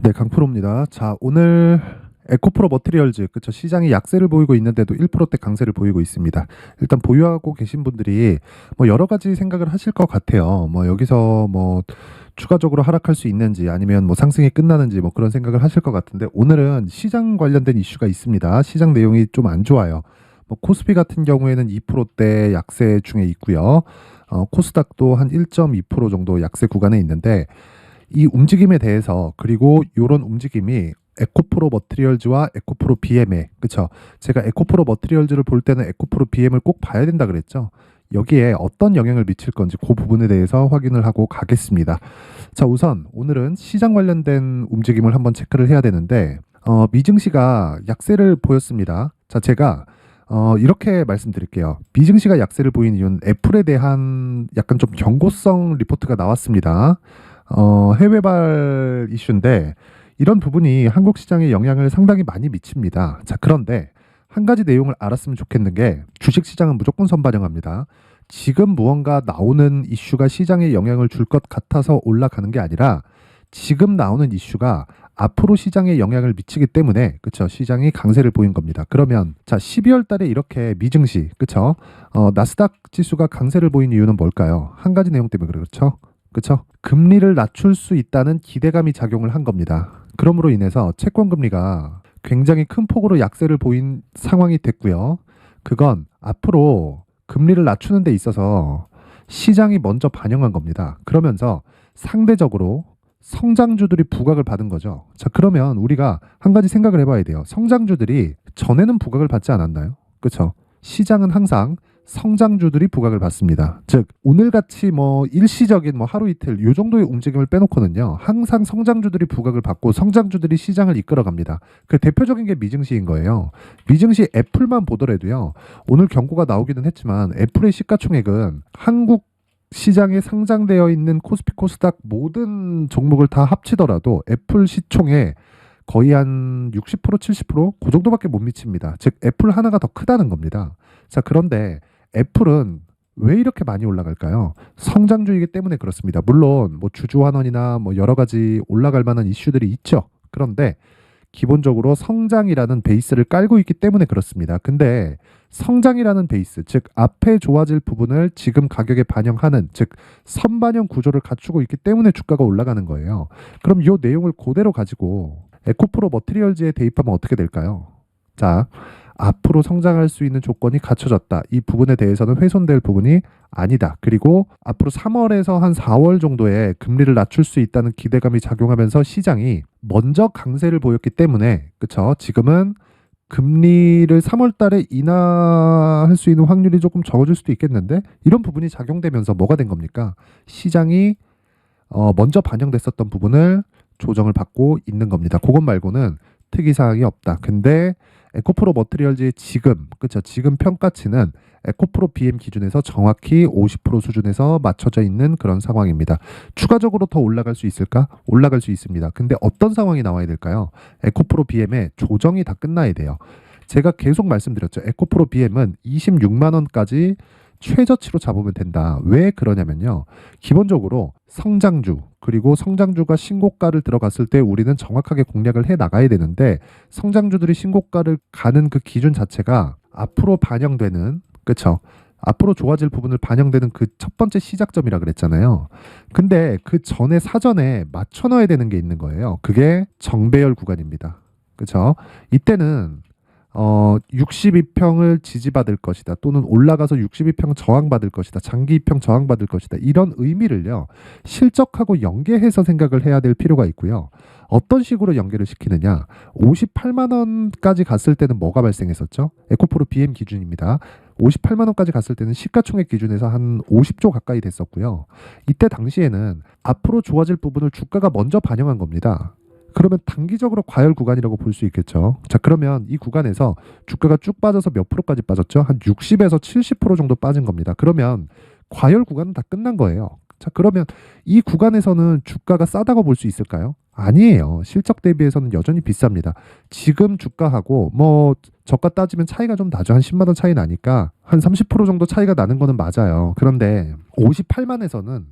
네, 강프로입니다. 자, 오늘 에코프로 머티리얼즈, 그쵸? 시장이 약세를 보이고 있는데도 1%대 강세를 보이고 있습니다. 일단 보유하고 계신 분들이 뭐 여러 가지 생각을 하실 것 같아요. 뭐 여기서 뭐 추가적으로 하락할 수 있는지 아니면 뭐 상승이 끝나는지 뭐 그런 생각을 하실 것 같은데, 오늘은 시장 관련된 이슈가 있습니다. 시장 내용이 좀 안 좋아요. 뭐 코스피 같은 경우에는 2%대 약세 중에 있고요. 코스닥도 한 1.2% 정도 약세 구간에 있는데, 이 움직임에 대해서, 그리고 이런 움직임이 에코프로 머티리얼즈와 에코프로 BM에, 그쵸? 제가 에코프로 머티리얼즈를 볼 때는 에코프로 BM을 꼭 봐야 된다 그랬죠? 여기에 어떤 영향을 미칠 건지 그 부분에 대해서 확인을 하고 가겠습니다. 자, 우선 오늘은 시장 관련된 움직임을 한번 체크를 해야 되는데, 미증시가 약세를 보였습니다. 자, 제가 이렇게 말씀드릴게요. 미증시가 약세를 보인 이유는 애플에 대한 약간 좀 경고성 리포트가 나왔습니다. 해외발 이슈인데, 이런 부분이 한국 시장에 영향을 상당히 많이 미칩니다. 자, 그런데 한 가지 내용을 알았으면 좋겠는 게, 주식 시장은 무조건 선반영합니다. 지금 무언가 나오는 이슈가 시장에 영향을 줄 것 같아서 올라가는 게 아니라, 지금 나오는 이슈가 앞으로 시장에 영향을 미치기 때문에, 그쵸? 시장이 강세를 보인 겁니다. 그러면 자, 12월 달에 이렇게 미증시, 그쵸? 나스닥 지수가 강세를 보인 이유는 뭘까요? 한 가지 내용 때문에 그렇죠? 그쵸? 금리를 낮출 수 있다는 기대감이 작용을 한 겁니다. 그러므로 인해서 채권 금리가 굉장히 큰 폭으로 약세를 보인 상황이 됐고요. 그건 앞으로 금리를 낮추는 데 있어서 시장이 먼저 반영한 겁니다. 그러면서 상대적으로 성장주들이 부각을 받은 거죠. 자, 그러면 우리가 한 가지 생각을 해봐야 돼요. 성장주들이 전에는 부각을 받지 않았나요? 그렇죠? 시장은 항상 성장주들이 부각을 받습니다. 즉, 오늘같이 뭐 일시적인 뭐 하루 이틀 요 정도의 움직임을 빼놓고는요, 항상 성장주들이 부각을 받고 성장주들이 시장을 이끌어갑니다. 그 대표적인 게 미증시인 거예요. 미증시 애플만 보더라도요, 오늘 경고가 나오기는 했지만 애플의 시가총액은 한국 시장에 상장되어 있는 코스피 코스닥 모든 종목을 다 합치더라도 애플 시총의 거의 한 60% 70%그 정도밖에 못 미칩니다. 즉, 애플 하나가 더 크다는 겁니다. 자, 그런데 애플은 왜 이렇게 많이 올라갈까요? 성장주이기 때문에 그렇습니다. 물론 뭐 주주환원이나 뭐 여러 가지 올라갈 만한 이슈들이 있죠. 그런데 기본적으로 성장이라는 베이스를 깔고 있기 때문에 그렇습니다. 근데 성장이라는 베이스, 즉 앞에 좋아질 부분을 지금 가격에 반영하는, 즉 선반영 구조를 갖추고 있기 때문에 주가가 올라가는 거예요. 그럼 이 내용을 그대로 가지고 에코프로 머티리얼즈에 대입하면 어떻게 될까요? 자, 앞으로 성장할 수 있는 조건이 갖춰졌다. 이 부분에 대해서는 훼손될 부분이 아니다. 그리고 앞으로 3월에서 한 4월 정도에 금리를 낮출 수 있다는 기대감이 작용하면서 시장이 먼저 강세를 보였기 때문에, 그쵸? 지금은 금리를 3월 달에 인하할 수 있는 확률이 조금 적어질 수도 있겠는데, 이런 부분이 작용되면서 뭐가 된 겁니까? 시장이 먼저 반영됐었던 부분을 조정을 받고 있는 겁니다. 그것 말고는 특이사항이 없다. 근데 에코프로 머티리얼즈의 지금, 그쵸? 지금 평가치는 에코프로 BM 기준에서 정확히 50% 수준에서 맞춰져 있는 그런 상황입니다. 추가적으로 더 올라갈 수 있을까? 올라갈 수 있습니다. 근데 어떤 상황이 나와야 될까요? 에코프로 BM의 조정이 다 끝나야 돼요. 제가 계속 말씀드렸죠. 에코프로 BM은 26만 원까지 최저치로 잡으면 된다. 왜 그러냐면요, 기본적으로 성장주, 그리고 성장주가 신고가를 들어갔을 때 우리는 정확하게 공략을 해 나가야 되는데, 성장주들이 신고가를 가는 그 기준 자체가 앞으로 반영되는, 그쵸? 앞으로 좋아질 부분을 반영되는 그 첫 번째 시작점이라 그랬잖아요. 근데 그 전에 사전에 맞춰 넣어야 되는 게 있는 거예요. 그게 정배열 구간입니다. 그쵸? 이때는 62평을 지지받을 것이다, 또는 올라가서 62평 저항받을 것이다, 장기 입평 저항받을 것이다, 이런 의미를요, 실적하고 연계해서 생각을 해야 될 필요가 있고요. 어떤 식으로 연계를 시키느냐, 58만 원까지 갔을 때는 뭐가 발생했었죠? 에코프로 BM 기준입니다. 58만 원까지 갔을 때는 시가총액 기준에서 한 50조 가까이 됐었고요. 이때 당시에는 앞으로 좋아질 부분을 주가가 먼저 반영한 겁니다. 그러면 단기적으로 과열 구간이라고 볼 수 있겠죠. 자, 그러면 이 구간에서 주가가 쭉 빠져서 몇 프로까지 빠졌죠? 한 60에서 70% 정도 빠진 겁니다. 그러면 과열 구간은 다 끝난 거예요. 자, 그러면 이 구간에서는 주가가 싸다고 볼 수 있을까요? 아니에요. 실적 대비해서는 여전히 비쌉니다. 지금 주가하고 뭐 저가 따지면 차이가 좀 나죠. 한 10만 원 차이 나니까 한 30% 정도 차이가 나는 거는 맞아요. 그런데 58만에서는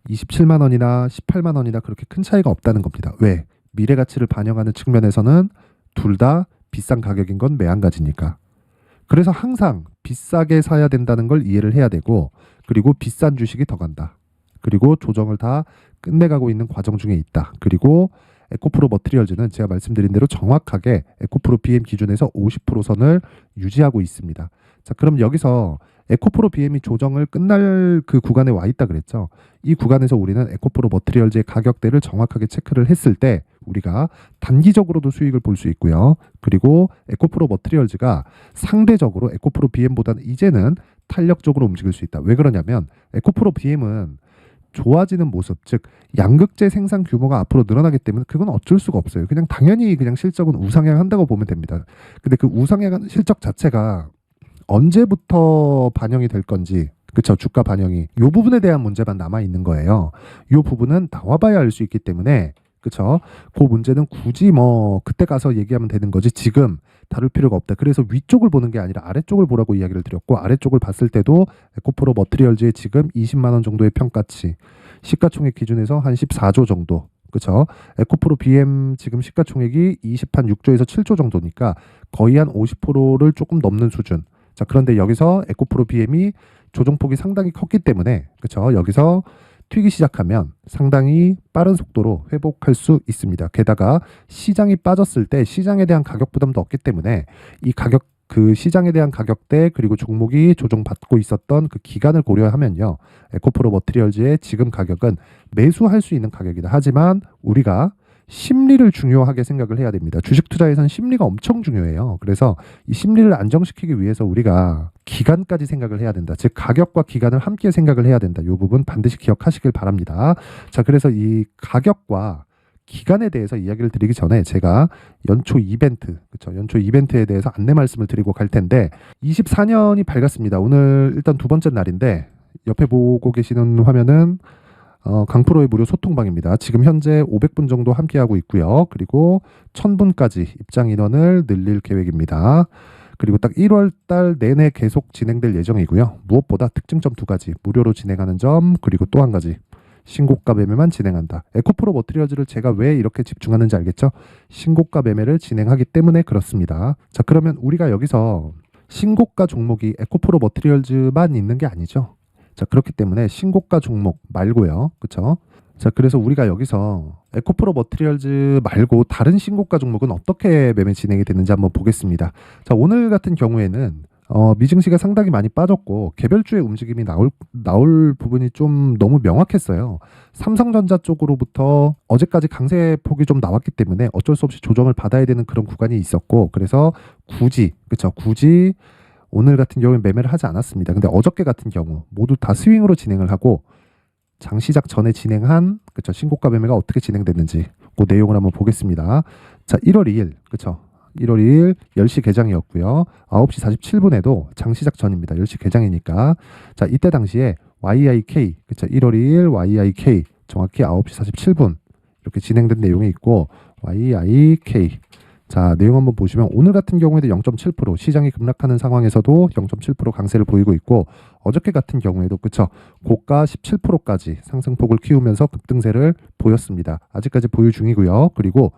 27만 원이나 18만 원이나 그렇게 큰 차이가 없다는 겁니다. 왜? 미래 가치를 반영하는 측면에서는 둘 다 비싼 가격인 건 매한가지니까. 그래서 항상 비싸게 사야 된다는 걸 이해를 해야 되고, 그리고 비싼 주식이 더 간다. 그리고 조정을 다 끝내가고 있는 과정 중에 있다. 그리고 에코프로 머티리얼즈는 제가 말씀드린 대로 정확하게 에코프로 BM 기준에서 50% 선을 유지하고 있습니다. 자, 그럼 여기서 에코프로 BM이 조정을 끝날 그 구간에 와 있다 그랬죠. 이 구간에서 우리는 에코프로 머티리얼즈의 가격대를 정확하게 체크를 했을 때 우리가 단기적으로도 수익을 볼 수 있고요. 그리고 에코프로 머티리얼즈가 상대적으로 에코프로 BM보다는 이제는 탄력적으로 움직일 수 있다. 왜 그러냐면 에코프로 BM은 좋아지는 모습, 즉 양극재 생산 규모가 앞으로 늘어나기 때문에 그건 어쩔 수가 없어요. 그냥 당연히 그냥 실적은 우상향한다고 보면 됩니다. 근데 그 우상향한 실적 자체가 언제부터 반영이 될 건지, 그쵸, 주가 반영이 이 부분에 대한 문제만 남아 있는 거예요. 이 부분은 나와봐야 알 수 있기 때문에, 그쵸, 그 문제는 굳이 뭐 그때 가서 얘기하면 되는 거지 지금 다룰 필요가 없다. 그래서 위쪽을 보는 게 아니라 아래쪽을 보라고 이야기를 드렸고, 아래쪽을 봤을 때도 에코프로 머티리얼즈의 지금 20만 원 정도의 평가치, 시가총액 기준에서 한 14조 정도, 그쵸, 에코프로 BM 지금 시가총액이 26조에서 7조 정도니까 거의 한 50%를 조금 넘는 수준. 자, 그런데 여기서 에코프로 BM이 조정폭이 상당히 컸기 때문에, 그쵸, 여기서 튀기 시작하면 상당히 빠른 속도로 회복할 수 있습니다. 게다가 시장이 빠졌을 때 시장에 대한 가격 부담도 없기 때문에 이 가격, 그 시장에 대한 가격대 그리고 종목이 조정받고 있었던 그 기간을 고려하면요, 에코프로 머티리얼즈의 지금 가격은 매수할 수 있는 가격이다. 하지만 우리가 심리를 중요하게 생각을 해야 됩니다. 주식 투자에서는 심리가 엄청 중요해요. 그래서 이 심리를 안정시키기 위해서 우리가 기간까지 생각을 해야 된다. 즉 가격과 기간을 함께 생각을 해야 된다. 이 부분 반드시 기억하시길 바랍니다. 자, 그래서 이 가격과 기간에 대해서 이야기를 드리기 전에 제가 연초 이벤트, 그렇죠, 연초 이벤트에 대해서 안내 말씀을 드리고 갈 텐데, 24년이 밝았습니다. 오늘 일단 두 번째 날인데 옆에 보고 계시는 화면은 강프로의 무료 소통방입니다. 지금 현재 500분 정도 함께하고 있고요. 그리고 1000분까지 입장 인원을 늘릴 계획입니다. 그리고 딱 1월 달 내내 계속 진행될 예정이고요. 무엇보다 특징점 두 가지, 무료로 진행하는 점, 그리고 또 한 가지, 신고가 매매만 진행한다. 에코프로 머티리얼즈를 제가 왜 이렇게 집중하는지 알겠죠? 신고가 매매를 진행하기 때문에 그렇습니다. 자, 그러면 우리가 여기서 신고가 종목이 에코프로 머티리얼즈만 있는 게 아니죠. 자, 그렇기 때문에 신고가 종목 말고요. 그쵸? 자, 그래서 우리가 여기서 에코프로 머티리얼즈 말고 다른 신고가 종목은 어떻게 매매 진행이 되는지 한번 보겠습니다. 자, 오늘 같은 경우에는 미증시가 상당히 많이 빠졌고 개별주의 움직임이 나올 부분이 좀 너무 명확했어요. 삼성전자 쪽으로부터 어제까지 강세폭이 좀 나왔기 때문에 어쩔 수 없이 조정을 받아야 되는 그런 구간이 있었고, 그래서 굳이 오늘 같은 경우에 매매를 하지 않았습니다. 근데 어저께 같은 경우 모두 다 스윙으로 진행을 하고 장 시작 전에 진행한, 그쵸, 신고가 매매가 어떻게 진행됐는지 그 내용을 한번 보겠습니다. 자, 1월 2일, 그쵸, 1월 2일 10시 개장이었고요. 9시 47분에도 장 시작 전입니다. 10시 개장이니까. 자, 이때 당시에 YIK, 그쵸, 1월 2일 YIK 정확히 9시 47분 이렇게 진행된 내용이 있고, YIK, 자, 내용 한번 보시면 오늘 같은 경우에도 0.7% 시장이 급락하는 상황에서도 0.7% 강세를 보이고 있고, 어저께 같은 경우에도, 그쵸, 고가 17%까지 상승폭을 키우면서 급등세를 보였습니다. 아직까지 보유 중이고요. 그리고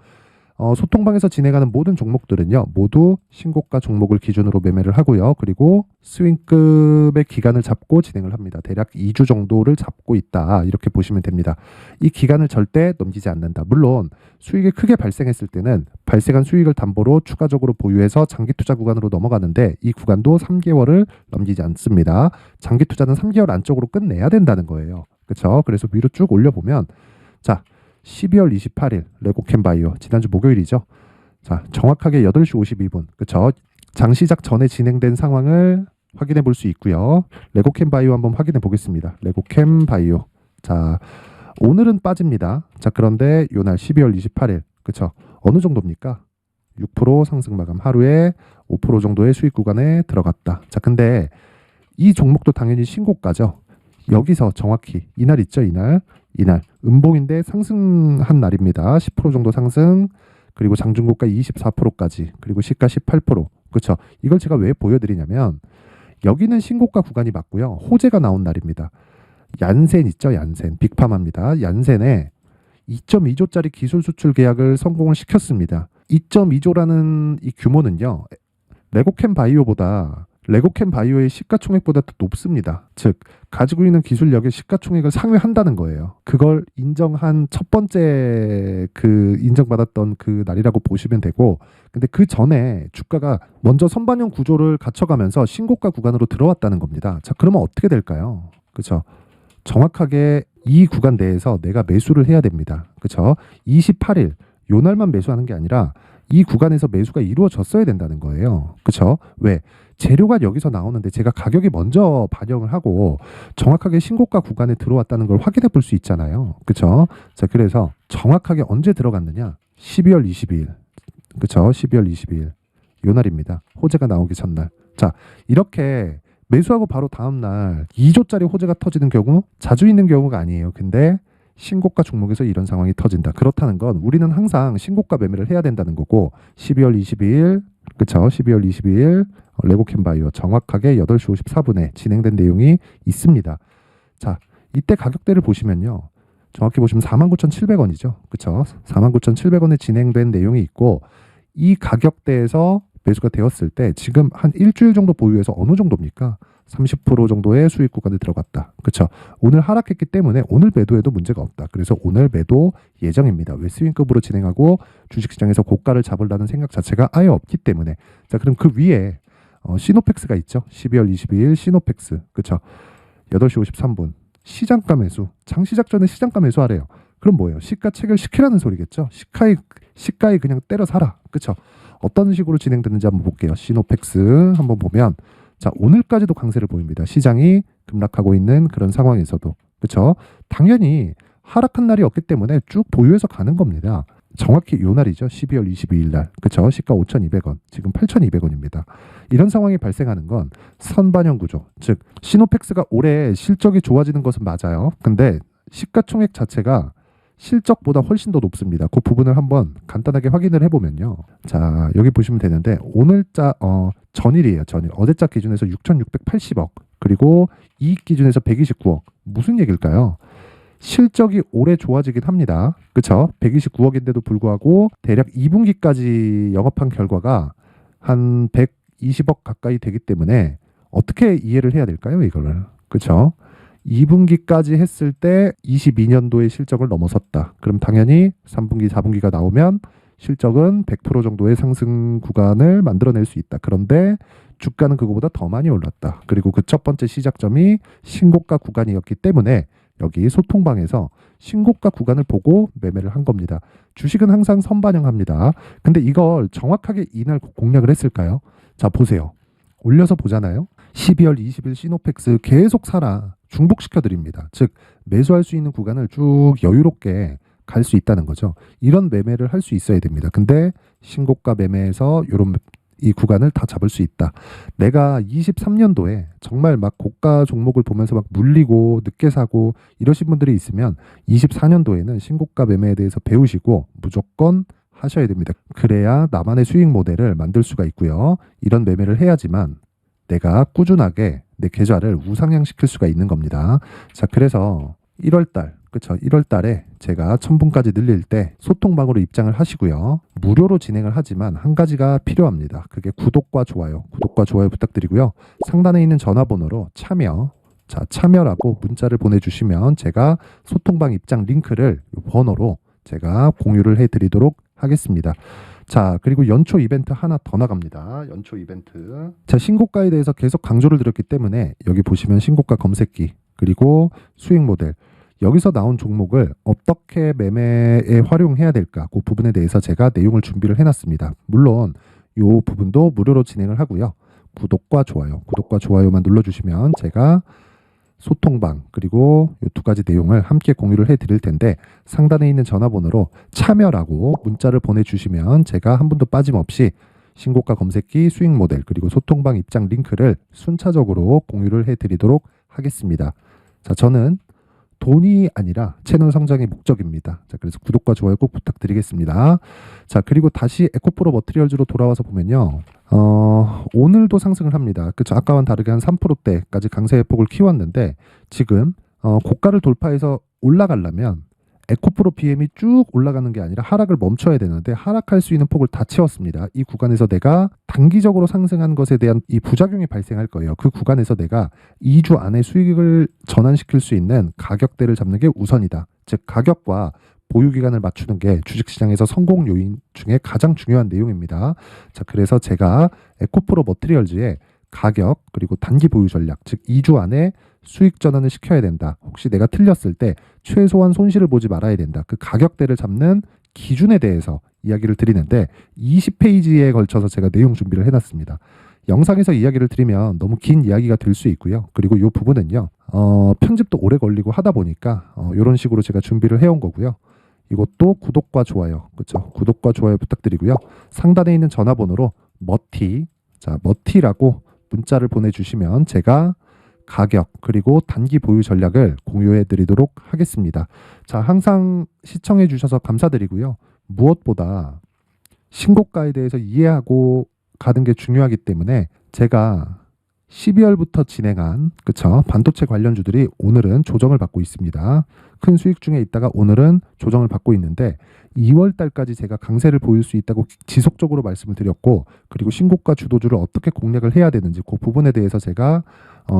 소통방에서 진행하는 모든 종목들은요, 모두 신고가 종목을 기준으로 매매를 하고요. 그리고 스윙급의 기간을 잡고 진행을 합니다. 대략 2주 정도를 잡고 있다, 이렇게 보시면 됩니다. 이 기간을 절대 넘기지 않는다. 물론 수익이 크게 발생했을 때는 발생한 수익을 담보로 추가적으로 보유해서 장기 투자 구간으로 넘어가는데, 이 구간도 3개월을 넘기지 않습니다. 장기 투자는 3개월 안쪽으로 끝내야 된다는 거예요. 그렇죠? 그래서 위로 쭉 올려보면, 자, 12월 28일 레고캠바이오, 지난주 목요일이죠. 자, 정확하게 8시 52분, 그쵸, 장 시작 전에 진행된 상황을 확인해 볼 수 있고요. 레고캠바이오 한번 확인해 보겠습니다. 레고캠바이오, 자, 오늘은 빠집니다. 자, 그런데 요날 12월 28일, 그쵸, 어느 정도입니까? 6% 상승 마감, 하루에 5% 정도의 수익 구간에 들어갔다. 자, 근데 이 종목도 당연히 신고가죠. 여기서 정확히 이날 있죠, 이날 음봉인데 상승한 날입니다. 10% 정도 상승, 그리고 장중고가 24%까지, 그리고 시가 18%. 그렇죠? 이걸 제가 왜 보여드리냐면, 여기는 신고가 구간이 맞고요, 호재가 나온 날입니다. 얀센 있죠, 얀센 빅파마입니다. 얀센에 2.2조짜리 기술 수출 계약을 성공을 시켰습니다. 2.2조라는 이 규모는요, 레고캠 바이오의 시가총액보다 더 높습니다. 즉 가지고 있는 기술력의 시가총액을 상회한다는 거예요. 그걸 인정한 첫 번째 인정받았던 그 날이라고 보시면 되고, 근데 그 전에 주가가 먼저 선반영 구조를 갖춰가면서 신고가 구간으로 들어왔다는 겁니다. 자, 그러면 어떻게 될까요? 그렇죠? 정확하게 이 구간 내에서 내가 매수를 해야 됩니다. 그렇죠? 28일 요 날만 매수하는 게 아니라 이 구간에서 매수가 이루어졌어야 된다는 거예요. 그렇죠? 왜? 재료가 여기서 나오는데 제가 가격이 먼저 반영을 하고 정확하게 신고가 구간에 들어왔다는 걸 확인해 볼 수 있잖아요. 그렇죠? 자, 그래서 정확하게 언제 들어갔느냐? 12월 22일. 그렇죠? 12월 22일. 요 날입니다. 호재가 나오기 전날. 자, 이렇게 매수하고 바로 다음 날 2조짜리 호재가 터지는 경우 자주 있는 경우가 아니에요. 근데 신고가 종목에서 이런 상황이 터진다. 그렇다는 건 우리는 항상 신고가 매매를 해야 된다는 거고, 12월 22일, 그쵸? 12월 22일 레고캠 바이오 정확하게 8시 54분에 진행된 내용이 있습니다. 자, 이때 가격대를 보시면요. 정확히 보시면 49,700원이죠. 그쵸? 49,700원에 진행된 내용이 있고, 이 가격대에서 매수가 되었을 때 지금 한 일주일 정도 보유해서 어느 정도입니까? 30% 정도의 수익 구간에 들어갔다. 그렇죠? 오늘 하락했기 때문에 오늘 매도해도 문제가 없다. 그래서 오늘 매도 예정입니다. 왜 스윙급으로 진행하고 주식시장에서 고가를 잡으려는 생각 자체가 아예 없기 때문에. 자, 그럼 그 위에 시노펙스가 있죠. 12월 22일 시노펙스. 그렇죠? 8시 53분. 시장가 매수. 장시작 전에 시장가 매수하래요. 그럼 뭐예요? 시가 체결시키라는 소리겠죠? 시가에 그냥 때려 사라. 그렇죠? 어떤 식으로 진행되는지 한번 볼게요. 시노펙스 한번 보면, 자, 오늘까지도 강세를 보입니다. 시장이 급락하고 있는 그런 상황에서도. 그렇죠? 당연히 하락한 날이 없기 때문에 쭉 보유해서 가는 겁니다. 정확히 요 날이죠. 12월 22일 날. 그렇죠? 시가 5,200원. 지금 8,200원입니다. 이런 상황이 발생하는 건 선반영 구조. 즉 시노펙스가 올해 실적이 좋아지는 것은 맞아요. 근데 시가총액 자체가 실적보다 훨씬 더 높습니다. 그 부분을 한번 간단하게 확인을 해보면요. 자, 여기 보시면 되는데 오늘자 전일이에요. 전일. 어제자 기준에서 6,680억, 그리고 이익 기준에서 129억. 무슨 얘기일까요? 실적이 올해 좋아지긴 합니다. 그렇죠? 129억인데도 불구하고 대략 2분기까지 영업한 결과가 한 120억 가까이 되기 때문에 어떻게 이해를 해야 될까요? 이거를. 그렇죠? 2분기까지 했을 때 22년도의 실적을 넘어섰다. 그럼 당연히 3분기, 4분기가 나오면 실적은 100% 정도의 상승 구간을 만들어낼 수 있다. 그런데 주가는 그거보다 더 많이 올랐다. 그리고 그 첫 번째 시작점이 신고가 구간이었기 때문에 여기 소통방에서 신고가 구간을 보고 매매를 한 겁니다. 주식은 항상 선반영합니다. 근데 이걸 정확하게 이날 공략을 했을까요? 자, 보세요. 올려서 보잖아요. 12월 20일 시노펙스 계속 사라. 중복시켜드립니다. 즉 매수할 수 있는 구간을 쭉 여유롭게 갈 수 있다는 거죠. 이런 매매를 할 수 있어야 됩니다. 근데 신고가 매매에서 이런 이 구간을 다 잡을 수 있다. 내가 23년도에 정말 막 고가 종목을 보면서 막 물리고 늦게 사고 이러신 분들이 있으면 24년도에는 신고가 매매에 대해서 배우시고 무조건 하셔야 됩니다. 그래야 나만의 수익 모델을 만들 수가 있고요. 이런 매매를 해야지만 내가 꾸준하게 내 계좌를 우상향시킬 수가 있는 겁니다. 자, 그래서 1월달, 그렇죠? 1월달에 제가 1000분까지 늘릴 때 소통방으로 입장을 하시고요. 무료로 진행을 하지만 한 가지가 필요합니다. 그게 구독과 좋아요. 구독과 좋아요 부탁드리고요. 상단에 있는 전화번호로 참여라고 문자를 보내주시면 제가 소통방 입장 링크를 이 번호로 제가 공유를 해드리도록 하겠습니다. 자, 그리고 연초 이벤트 하나 더 나갑니다. 연초 이벤트. 자, 신고가에 대해서 계속 강조를 드렸기 때문에 여기 보시면 신고가 검색기, 그리고 수익 모델, 여기서 나온 종목을 어떻게 매매에 활용해야 될까, 그 부분에 대해서 제가 내용을 준비를 해놨습니다. 물론 이 부분도 무료로 진행을 하고요. 구독과 좋아요만 눌러주시면 제가 소통방 그리고 이 두 가지 내용을 함께 공유를 해드릴 텐데, 상단에 있는 전화번호로 참여라고 문자를 보내주시면 제가 한 분도 빠짐없이 신고가 검색기, 수익 모델, 그리고 소통방 입장 링크를 순차적으로 공유를 해드리도록 하겠습니다. 자, 저는 돈이 아니라 채널 성장이 목적입니다. 자, 그래서 구독과 좋아요 꼭 부탁드리겠습니다. 자, 그리고 다시 에코프로 머티리얼즈로 돌아와서 보면요. 오늘도 상승을 합니다. 그쵸? 아까와는 다르게 한 3%대까지 강세의 폭을 키웠는데 지금 고가를 돌파해서 올라가려면 에코프로 BM이 쭉 올라가는 게 아니라 하락을 멈춰야 되는데 하락할 수 있는 폭을 다 채웠습니다. 이 구간에서 내가 단기적으로 상승한 것에 대한 이 부작용이 발생할 거예요. 그 구간에서 내가 2주 안에 수익을 전환시킬 수 있는 가격대를 잡는 게 우선이다. 즉 가격과 보유기간을 맞추는 게 주식시장에서 성공 요인 중에 가장 중요한 내용입니다. 자, 그래서 제가 에코프로 머티리얼즈의 가격 그리고 단기 보유 전략, 즉 2주 안에 수익 전환을 시켜야 된다. 혹시 내가 틀렸을 때 최소한 손실을 보지 말아야 된다. 그 가격대를 잡는 기준에 대해서 이야기를 드리는데 20페이지에 걸쳐서 제가 내용 준비를 해놨습니다. 영상에서 이야기를 드리면 너무 긴 이야기가 될 수 있고요. 그리고 이 부분은요, 편집도 오래 걸리고 하다 보니까 이런 식으로 제가 준비를 해온 거고요. 이것도 구독과 좋아요, 그렇죠? 구독과 좋아요 부탁드리고요. 상단에 있는 전화번호로 머티라고 문자를 보내주시면 제가 가격 그리고 단기 보유 전략을 공유해 드리도록 하겠습니다. 자, 항상 시청해 주셔서 감사드리고요. 무엇보다 신고가에 대해서 이해하고 가는 게 중요하기 때문에 제가 12월부터 진행한 그쵸 반도체 관련주들이 오늘은 조정을 받고 있습니다. 큰 수익 중에 있다가 오늘은 조정을 받고 있는데 2월 달까지 제가 강세를 보일 수 있다고 지속적으로 말씀을 드렸고, 그리고 신고가 주도주를 어떻게 공략을 해야 되는지 그 부분에 대해서 제가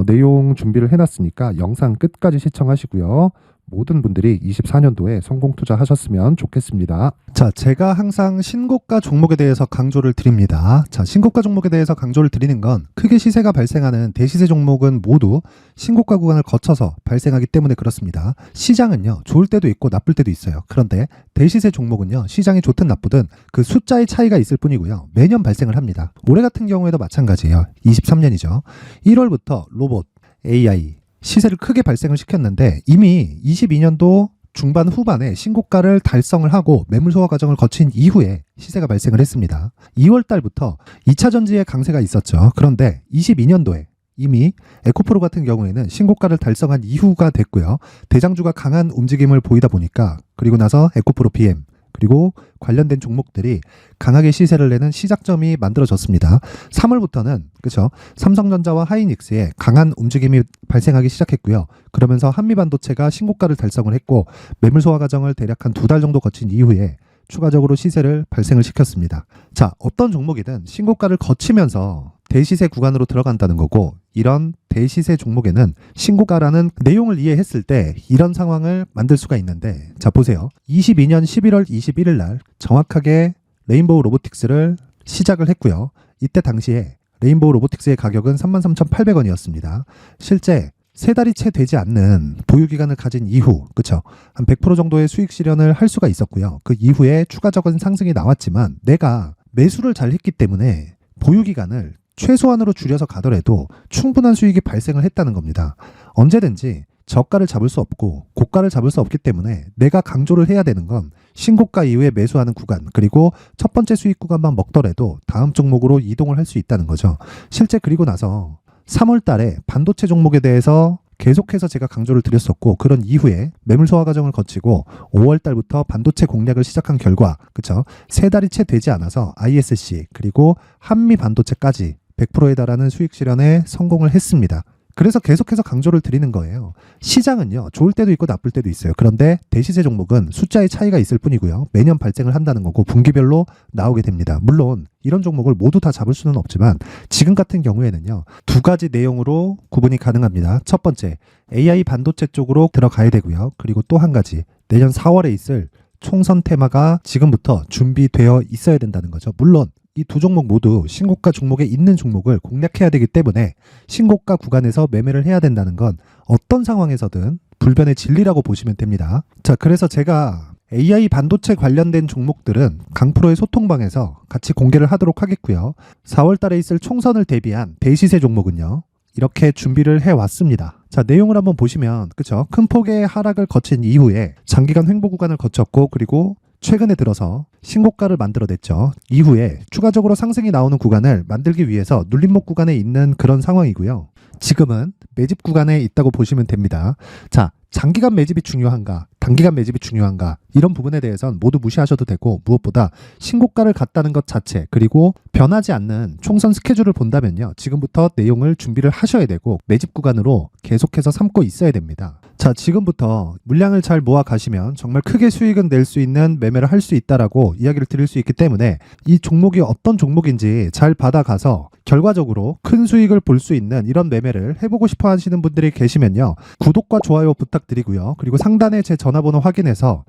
내용 준비를 해놨으니까 영상 끝까지 시청하시고요. 모든 분들이 24년도에 성공 투자하셨으면 좋겠습니다. 자, 제가 항상 신고가 종목에 대해서 강조를 드립니다. 자, 신고가 종목에 대해서 강조를 드리는 건 크게 시세가 발생하는 대시세 종목은 모두 신고가 구간을 거쳐서 발생하기 때문에 그렇습니다. 시장은요, 좋을 때도 있고 나쁠 때도 있어요. 그런데 대시세 종목은요, 시장이 좋든 나쁘든 그 숫자의 차이가 있을 뿐이고요. 매년 발생을 합니다. 올해 같은 경우에도 마찬가지예요. 23년이죠. 1월부터 로봇, AI, 시세를 크게 발생을 시켰는데 이미 22년도 중반 후반에 신고가를 달성을 하고 매물 소화 과정을 거친 이후에 시세가 발생을 했습니다. 2월 달부터 2차 전지의 강세가 있었죠. 그런데 22년도에 이미 에코프로 같은 경우에는 신고가를 달성한 이후가 됐고요. 대장주가 강한 움직임을 보이다 보니까 그리고 나서 에코프로 BM 그리고 관련된 종목들이 강하게 시세를 내는 시작점이 만들어졌습니다. 3월부터는 그렇죠. 삼성전자와 하이닉스의 강한 움직임이 발생하기 시작했고요. 그러면서 한미반도체가 신고가를 달성을 했고 매물 소화 과정을 대략 한 2달 정도 거친 이후에 추가적으로 시세를 발생을 시켰습니다. 자, 어떤 종목이든 신고가를 거치면서 대시세 구간으로 들어간다는 거고, 이런 대시세 종목에는 신고가라는 내용을 이해했을 때 이런 상황을 만들 수가 있는데, 자 보세요. 22년 11월 21일 날 정확하게 레인보우 로보틱스를 시작을 했고요. 이때 당시에 레인보우 로보틱스의 가격은 33,800원이었습니다. 실제 세 달이 채 되지 않는 보유기간을 가진 이후, 그쵸? 한 100% 정도의 수익 실현을 할 수가 있었고요. 그 이후에 추가적인 상승이 나왔지만 내가 매수를 잘 했기 때문에 보유기간을 최소한으로 줄여서 가더라도 충분한 수익이 발생을 했다는 겁니다. 언제든지 저가를 잡을 수 없고 고가를 잡을 수 없기 때문에 내가 강조를 해야 되는 건 신고가 이후에 매수하는 구간, 그리고 첫 번째 수익 구간만 먹더라도 다음 종목으로 이동을 할 수 있다는 거죠. 실제 그리고 나서 3월 달에 반도체 종목에 대해서 계속해서 제가 강조를 드렸었고, 그런 이후에 매물 소화 과정을 거치고 5월 달부터 반도체 공략을 시작한 결과, 그쵸? 세 달이 채 되지 않아서 ISC 그리고 한미 반도체까지 100%에 달하는 수익 실현에 성공을 했습니다. 그래서 계속해서 강조를 드리는 거예요. 시장은요, 좋을 때도 있고 나쁠 때도 있어요. 그런데 대시세 종목은 숫자의 차이가 있을 뿐이고요. 매년 발생을 한다는 거고 분기별로 나오게 됩니다. 물론 이런 종목을 모두 다 잡을 수는 없지만 지금 같은 경우에는요, 두 가지 내용으로 구분이 가능합니다. 첫 번째, AI 반도체 쪽으로 들어가야 되고요. 그리고 또 한 가지, 내년 4월에 있을 총선 테마가 지금부터 준비되어 있어야 된다는 거죠. 물론 이 두 종목 모두 신고가 종목에 있는 종목을 공략해야 되기 때문에 신고가 구간에서 매매를 해야 된다는 건 어떤 상황에서든 불변의 진리라고 보시면 됩니다. 자, 그래서 제가 AI 반도체 관련된 종목들은 강프로의 소통방에서 같이 공개를 하도록 하겠고요. 4월 달에 있을 총선을 대비한 대시세 종목은요, 이렇게 준비를 해왔습니다. 자, 내용을 한번 보시면, 그쵸? 큰 폭의 하락을 거친 이후에 장기간 횡보 구간을 거쳤고, 그리고 최근에 들어서 신고가를 만들어냈죠. 이후에 추가적으로 상승이 나오는 구간을 만들기 위해서 눌림목 구간에 있는 그런 상황이고요. 지금은 매집 구간에 있다고 보시면 됩니다. 자, 장기간 매집이 중요한가, 단기간 매집이 중요한가, 이런 부분에 대해서는 모두 무시하셔도 되고, 무엇보다 신고가를 갔다는 것 자체, 그리고 변하지 않는 총선 스케줄을 본다면요, 지금부터 내용을 준비를 하셔야 되고 매집 구간으로 계속해서 삼고 있어야 됩니다. 자, 지금부터 물량을 잘 모아 가시면 정말 크게 수익은 낼 수 있는 매매를 할 수 있다라고 이야기를 드릴 수 있기 때문에 이 종목이 어떤 종목인지 잘 받아가서 결과적으로 큰 수익을 볼 수 있는 이런 매매를 해보고 싶어 하시는 분들이 계시면요. 구독과 좋아요 부탁드리고요. 그리고 상단에 제 전화번호 확인해서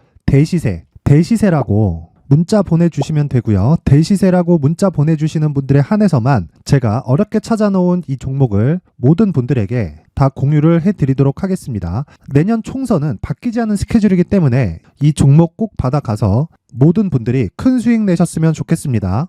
대시세라고 문자 보내주시면 되고요. 대시세라고 문자 보내주시는 분들에 한해서만 제가 어렵게 찾아놓은 이 종목을 모든 분들에게 다 공유를 해드리도록 하겠습니다. 내년 총선은 바뀌지 않은 스케줄이기 때문에 이 종목 꼭 받아가서 모든 분들이 큰 수익 내셨으면 좋겠습니다.